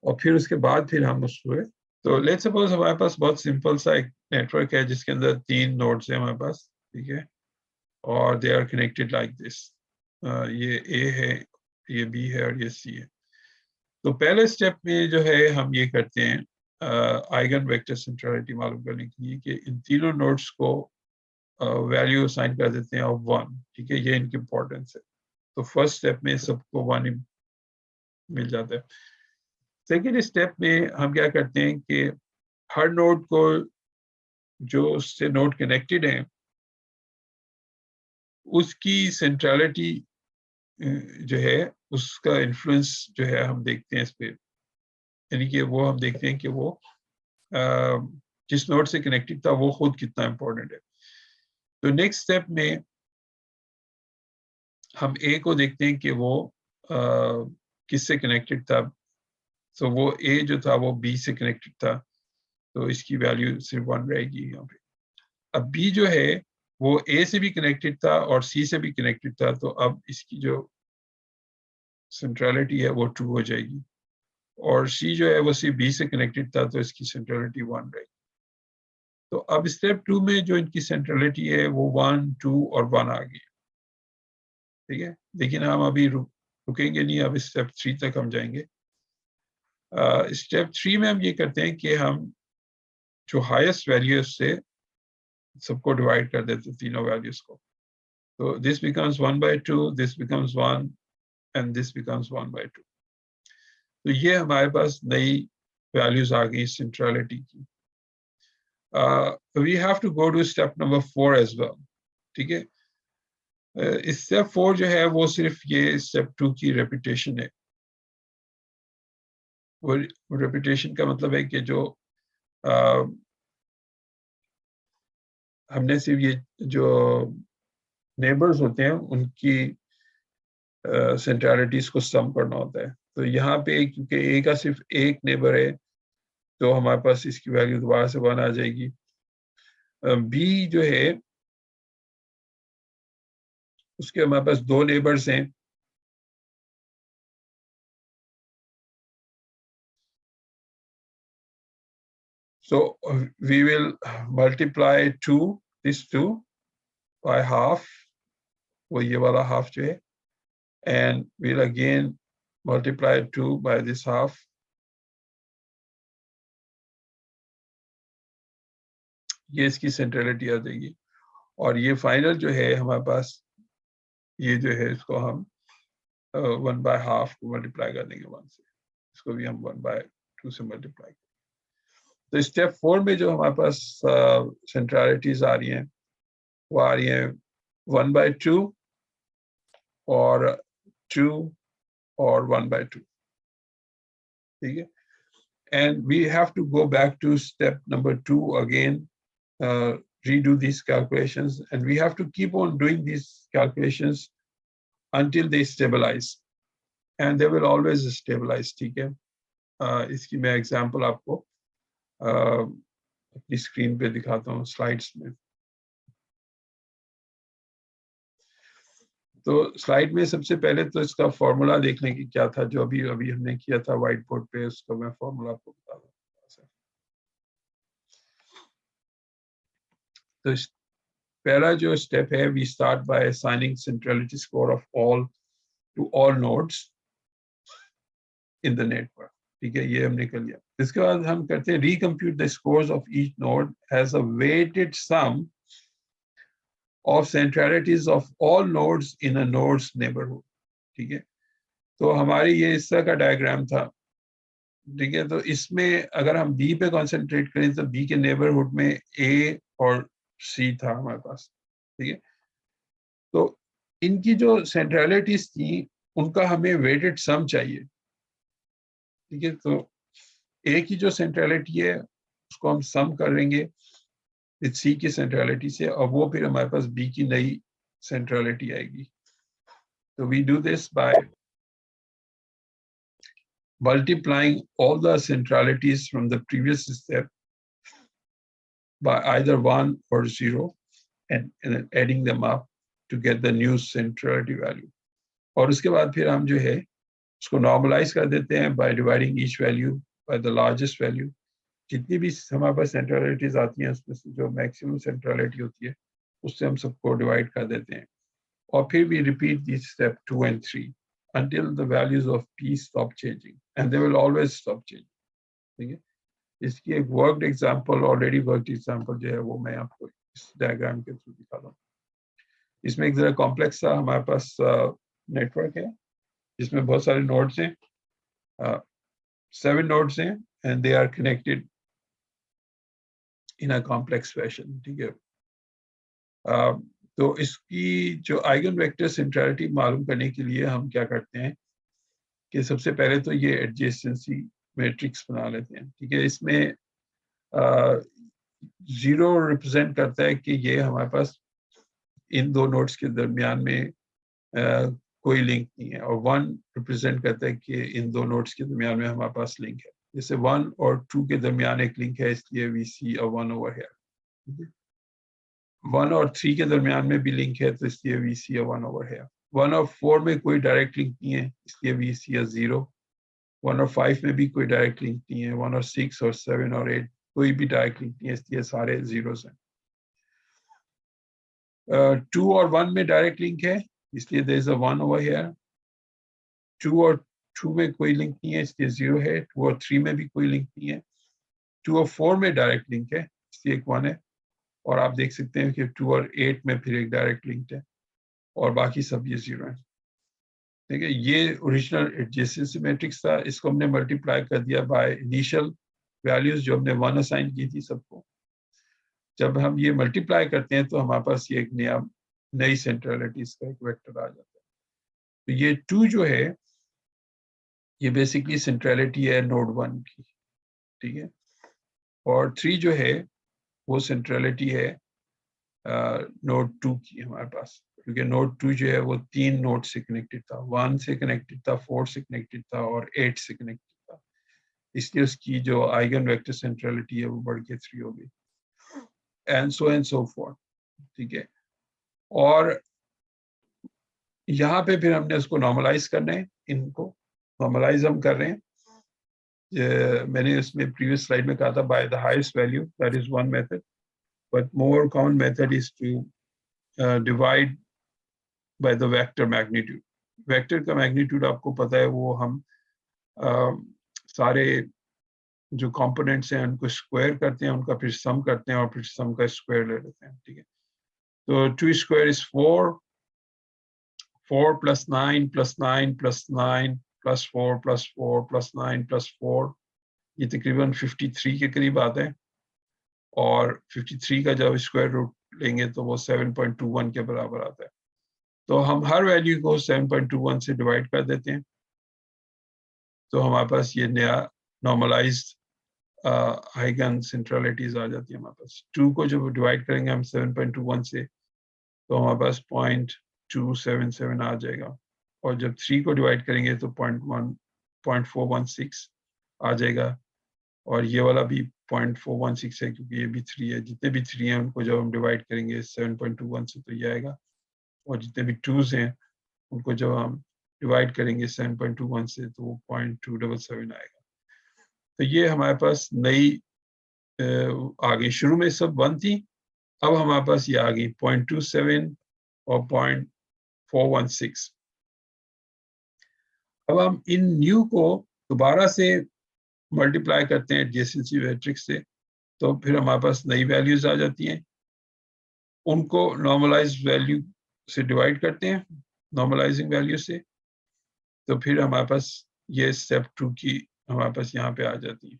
[SPEAKER 1] اور پھر اس کے بعد پھر ہم اس کو, تو لیٹس سپوز ہمارے پاس بہت سمپل سا ایک نیٹورک ہے جس کے اندر 3 نوڈس ہیں ہمارے پاس. ٹھیک ہے, اور they are connected like this, یہ اے ہے, یہ بی ہے اور یہ سی ہے. تو پہلے اسٹیپ میں جو ہے ہم یہ کرتے ہیں آئیگن ویکٹر سینٹرالٹی معلوم کرنے کے لیے کہ ان تینوں نوڈس کو ویلیو اسائن کر دیتے ہیں آف 1. ٹھیک ہے, یہ ان کی امپورٹینس ہے. تو فرسٹ اسٹیپ میں سب کو 1 مل جاتا ہے. سیکنڈ اسٹیپ میں ہم کیا کرتے ہیں کہ ہر نوڈ کو جو اس سے نوڈ کنیکٹڈ ہیں اس کی سینٹرالٹی جو ہے اس کا انفلوئنس جو ہے ہم دیکھتے ہیں اس پہ, یعنی کہ وہ ہم دیکھتے ہیں کہ وہ جس نوڈ سے کنیکٹڈ تھا وہ خود کتنا امپورٹنٹ ہے. تو نیکسٹ اسٹیپ میں ہم اے کو دیکھتے ہیں کہ وہ کس سے کنیکٹڈ تھا. تو وہ اے جو تھا وہ بی سے کنیکٹڈ تھا, تو اس کی ویلیو صرف 1 رہے گی یہاں پہ. اب بی جو ہے وہ اے سے بھی کنیکٹڈ تھا اور سی سے بھی کنیکٹڈ تھا, تو اب اس کی جو سینٹرالٹی ہے وہ 2 ہو جائے گی. اور سی جو ہے وہ سی بی سے کنیکٹڈ تھا, تو اس کی سینٹرالٹی 1 رہے گی. تو اب اسٹیپ 2 میں جو ان کی سینٹرالٹی ہے وہ 1, 2 اور 1 آ گئی. ٹھیک ہے, لیکن ہم ابھی رکیں گے نہیں, اب اسٹیپ 3 تک ہم جائیں گے. اسٹیپ 3 میں ہم یہ کرتے ہیں کہ ہم جو ہائیسٹ ویلیو سے سب کو ڈیوائڈ کر دیتے تینوں ویلیوز کو. تو this becomes 1/2, this becomes 1 and this becomes 1/2. تو یہ ہمارے پاس نئی ویلیوز آ گئی سینٹرالٹی کی. We have to go to step number 4 as well. ٹھیک ہے, اسٹیپ 4 جو ہے وہ صرف یہ اسٹیپ 2 کی ریپیٹیشن ہے. وہ ریپیٹیشن کا مطلب ہے کہ جو ہم نے صرف یہ جو نیبرز ہوتے ہیں ان کی سینٹرالٹیز کو سم کرنا ہوتا ہے. تو یہاں پہ کیونکہ اے کا صرف ایک نیبر ہے تو ہمارے پاس اس کی ویلیو دوبارہ سے 1 آ جائے گی. بی جو ہے اس کے ہمارے پاس 2 نیبرز ہیں, so we will multiply 2, this 2 by half, وہ یہ والا half جو ہے, and we'll again multiply 2 by this half. یہ اس کی سینٹرالٹی آ جائے گی. اور یہ فائنل جو ہے ہمارے پاس یہ جو ہے اس کو ہم 1/2 کو ملٹیپلائی کر دیں گے 1 سے, اس کو بھی ہم 1/2 سے ملٹیپلائی. تو اسٹیپ 4 میں جو ہمارے پاس سینٹرالٹیز آ رہی ہیں وہ آ رہی ہیں 1/2 اور 2 اور 1/2. ٹھیک ہے, and we have to go back to step number 2 again, redo these calculations, and we have to keep on doing these calculations until they stabilize, and they will always stabilize. ٹھیک ہے, اس کی میں ایگزامپل آپ کو اپنی اسکرین پہ دکھاتا ہوں سلائڈس میں. تو سلائڈ میں سب سے پہلے تو اس کا فارمولا دیکھ لیں کہ کیا تھا جو ابھی ہم نے کیا تھا وائٹ بورڈ پہ. اس کا میں فارمولا آپ کو بتا دوں. تو پہلا جو اسٹیپ ہے, we start by assigning centrality score of all to all nodes in the network. ٹھیک ہے, یہ ہم نے کر لیا. اس کے بعد ہم کرتے ہیں recompute the scores of each node as a weighted sum of centralities of all nodes in a node's neighborhood. ٹھیک ہے, تو ہماری یہ اس طرح کا ڈائیگرام تھا. ٹھیک ہے, تو اس میں اگر ہم بی پہ کانسنٹریٹ کریں تو بی کے نیبرہڈ میں اے اور سی تھا ہمارے پاس. ٹھیک ہے, تو ان کی جو سینٹرلٹیز تھیں ان کا ہمیں ویٹڈ سم چاہیے. ٹھیک ہے, تو اے کی جو سینٹرلٹی ہے اس کو ہم سم کریں گے سی کی سینٹرلٹی سے, اور وہ پھر ہمارے پاس بی کی نئی سینٹرلٹی آئے گی. تو we do this by multiplying all the centralities from the previous step by either 1 or 0 and then adding them up to get the new centrality value. اور اس کے بعد پھر ہم جو ہے اس کو نارملائز کر دیتے ہیں by dividing each value by the largest value. جتنی بھی ہمارے پاس سینٹرلٹیز آتی ہیں اس میں سے جو میکسیمم سینٹرلٹی ہوتی ہے اس سے ہم سب کو ڈیوائڈ کر دیتے ہیں. اور پھر we repeat this step 2 and 3 until the values of P stop changing, and they will always stop changing. ٹھیک ہے, اس کی ایک worked example, already worked example جو ہے وہ میں آپ کو اس ڈائیگرام کے تھرو دکھا دوں. اس میں ایک ذرا کمپلیکس سا ہمارے پاس نیٹورک ہے جس میں بہت سارے نوڈس ہیں, 7 نوڈس ہیں, and they are connected in a complex fashion. ٹھیک ہے, تو اس کی جو آئگن ویکٹر سینٹرلٹی معلوم کرنے کے لیے ہم کیا کرتے ہیں کہ سب سے پہلے تو یہ ایڈجسٹنسی میٹرکس بنا لیتے ہیں. ٹھیک ہے, اس میں 0 ریپرزینٹ کرتا ہے کہ یہ ہمارے پاس ان دو نوڈس کے درمیان میں کوئی لنک نہیں ہے, اور 1 ریپرزینٹ کرتا ہے کہ ان دو نوڈس کے درمیان میں ہمارے پاس لنک ہے. جیسے 1 اور 2 کے درمیان ایک لنک ہے, اس لیے وی سی اے 1 اوور ہیئر. 1 اور 3 کے درمیان میں بھی لنک ہے تو اس لیے وی سی اے 1 اوور ہیئر. 1 اور 4 میں کوئی ڈائریکٹ لنک نہیں ہے اس لیے وی سی اے 0. 1 اور 5 میں بھی کوئی ڈائریکٹ لنک نہیں ہے. 1 اور 6 اور 7 اور 8 کوئی بھی ڈائریکٹ لنک نہیں ہے اس لیے سارے زیروز ہیں. 2 اور 1 میں ڈائریکٹ لنک ہے اس لیے there is a 1 over here. 2 اور 2 میں کوئی لنک نہیں ہے اس لیے 0 ہے. 2 اور 3 میں بھی کوئی لنک نہیں ہے. 2 اور 4 میں ڈائریکٹ لنک ہے اس لیے ایک 1 ہے. اور آپ دیکھ سکتے ہیں کہ 2 اور 8 میں پھر ایک ڈائریکٹ لنک ہے اور باقی سب یہ 0 ہیں. ٹھیک ہے, یہ اوریجنل ایڈجسٹنسی میٹرکس تھا. اس کو ہم نے ملٹیپلائی کر دیا بائی انیشیل ویلیوز جو ہم نے 1 اسائن کی تھی سب کو. جب ہم یہ ملٹیپلائی کرتے ہیں تو ہمارے پاس یہ ایک نئی سینٹرلٹیز کا ایک ویکٹر آ جاتا ہے. تو یہ 2 جو ہے یہ بیسکلی سینٹرلٹی ہے نوڈ 1 کی. ٹھیک ہے, اور 3 جو ہے وہ سینٹرلٹی ہے نوڈ 2 کی ہمارے پاس, کیونکہ نوڈ 2 جو ہے وہ 3 نوڈ سے کنیکٹڈ تھا. 1 سے کنیکٹڈ تھا, 4 سے کنیکٹڈ تھا اور 8 سے کنیکٹڈ تھا. اس لیے اس کی جو آئگن ویکٹر سینٹرلٹی ہے وہ بڑھ کے 3 ہو گئی. And so forth. ٹھیک ہے, اور یہاں پہ پھر ہم نے اس کو نارملائز کرنا ہے. ان کو نارملائز ہم کر رہے ہیں. میں نے اس میں پریویس سلائڈ میں کہا تھا by the highest value, that is one method, but more common method is to divide by the vector magnitude. Vector کا میگنیٹیوڈ آپ کو پتا ہے وہ ہم سارے جو کمپوننٹس ہیں ان کو اسکوائر کرتے ہیں, ان کا پھر سم کرتے ہیں اور پھر سم کا اسکوائر لے لیتے ہیں. ٹھیک ہے, تو 2 square is 4, 4 plus 9 plus 9 plus 9 plus 4 plus 4 plus 9 plus 4, یہ تقریباً 53 کے قریب آتے ہیں. اور 53 کا جب اسکوائر روٹ لیں گے تو وہ 7.21 کے برابر آتا ہے. تو ہم ہر ویلیو کو 7.21 سے ڈیوائڈ کر دیتے ہیں تو ہمارے پاس یہ نیا نارملائزڈ آئگن سینٹرلٹیز آ جاتی ہے ہمارے پاس. 2 کو جب ڈیوائڈ کریں گے ہم 7.21 سے تو ہمارے پاس 0.277 آ جائے گا, اور جب 3 کو ڈیوائڈ کریں گے تو 0.416 آ جائے گا, اور یہ والا بھی 0.416 ہے کیونکہ یہ بھی 3 ہے. جتنے بھی 3 ہیں ان کو جب ہم ڈیوائڈ کریں گے 7.21 سے تو یہ آئے گا, اور جتنے بھی 2s ہیں ان کو جب ہم ڈیوائڈ کریں گے 7.21 سے تو وہ 0.277 آئے گا. تو یہ ہمارے پاس نئی آ گئی. شروع میں سب 1 تھی, اب ہمارے پاس یہ آ گئی 0.27 اور 0.416. اب ہم ان نیو کو دوبارہ سے ملٹیپلائی کرتے ہیں ایڈجیسنسی میٹرکس سے, تو پھر ہمارے پاس نئی ویلیوز آ جاتی ہیں. ان کو نارملائز ویلیو سے ڈیوائڈ کرتے ہیں, نارملائزنگ ویلیو سے, تو پھر ہمارے پاس یہ اسٹیپ 2 کی ہمارے پاس یہاں پہ آ جاتی ہے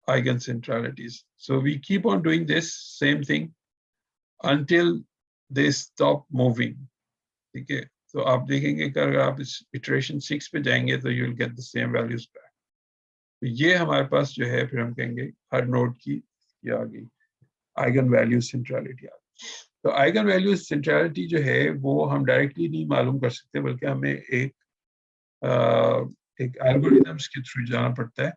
[SPEAKER 1] eigen centralities. So we keep on doing this same thing until they stop moving. ٹھیک ہے, تو آپ دیکھیں گے کہ اگر آپ اس iteration 6 پہ جائیں گے تو you will get the same values back. تو یہ ہمارے پاس جو ہے پھر ہم کہیں گے ہر نوڈ کی یہ آ گئی eigen value centrality آ گئی. تو eigen value centrality جو ہے وہ ہم ڈائریکٹلی نہیں معلوم کر سکتے, بلکہ ہمیں ایک الگوریتھمس کے تھرو جانا پڑتا ہے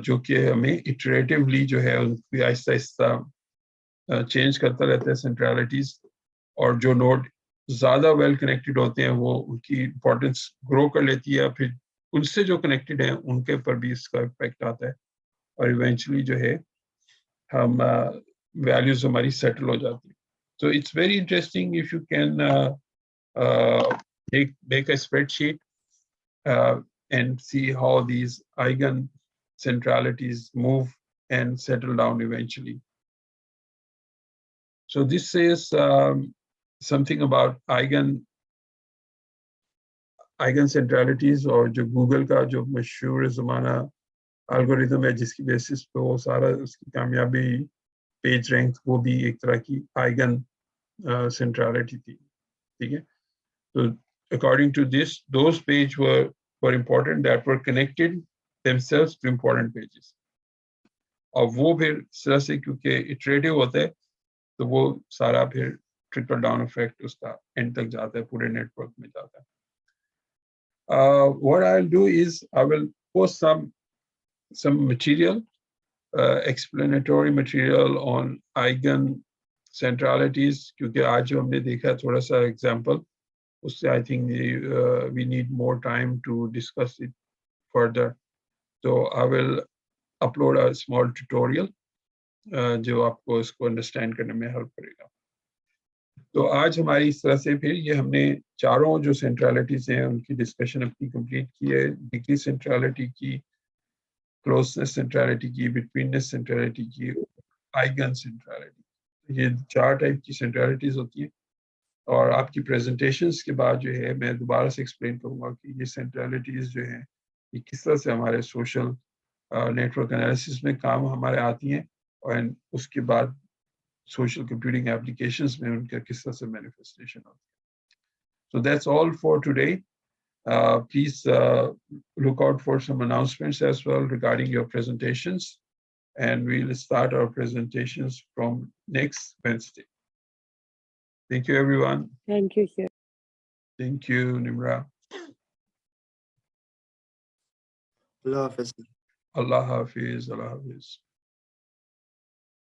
[SPEAKER 1] جو کہ ہمیں اٹریٹیولی جو ہے ان کی آہستہ آہستہ چینج کرتا رہتا ہے سینٹرالٹیز, اور جو نوڈ زیادہ ویل کنیکٹڈ ہوتے ہیں وہ ان کی امپورٹنس گرو کر لیتی ہے, پھر ان سے جو کنیکٹڈ ہیں ان کے پر بھی اس کا امپیکٹ آتا ہے, اور ایونچولی جو ہے ہم ویلیوز ہماری سیٹل ہو جاتی ہیں. So it's very interesting if you can make a spreadsheet and see how these eigen centralities move and settle down eventually. So this is something about eigen centralities, اور جو گوگل کا جو مشہور زمانہ الگوریتم ہے جس کی بیسس پہ وہ سارا اس کی کامیابی پیج رینک, وہ بھی ایک طرح کی eigen centrality تھی. ٹھیک ہے, تو according to this, those pages were important that were connected themselves to important pages. اور وہ پھر اس طرح سے کیونکہ اٹریٹیو ہوتا ہے تو وہ سارا پھر ٹرکل ڈاؤن افیکٹ اس کا اینڈ تک جاتا ہے, پورے نیٹ ورک میں جاتا ہے. What I'll do is I will post some material, explanatory material on eigen centralities, کیونکہ آج جو ہم نے دیکھا تھوڑا سا ایگزامپل, اس سے I think we need more time to discuss it further. So I will upload a small tutorial جو آپ کو اس کو انڈرسٹینڈ کرنے میں ہیلپ کرے گا. تو آج ہماری اس طرح سے پھر یہ ہم نے چاروں جو سینٹرالٹیز ہیں ان کی ڈسکشن اپنی کمپلیٹ کی ہے. ڈگری سینٹرالٹی کی, کلوزنس سینٹرالٹی کی, بٹویننس سینٹرالٹی کی, eigen سینٹرالٹی. یہ 4 ٹائپ کی سینٹرالٹیز ہوتی ہیں, اور آپ کی پریزنٹیشنز کے بعد جو ہے میں دوبارہ سے ایکسپلین کروں گا کہ یہ سینٹرالٹیز جو ہیں یہ کس طرح سے ہمارے سوشل نیٹ ورک انالیسس میں کام ہمارے آتی ہیں, اور اس کے بعد سوشل کمپیوٹنگ ایپلیکیشنز میں ان کا کس طرح سے مینیفیسٹیشن ہوتی ہے. So that's all for today. Please look out for some announcements as well regarding your presentations, and we'll start our presentations from next Wednesday. Thank you, everyone.
[SPEAKER 11] Thank you, sir.
[SPEAKER 1] Thank you, Nimra.
[SPEAKER 6] Allah Hafiz.
[SPEAKER 1] Allah Hafiz. Allah Hafiz.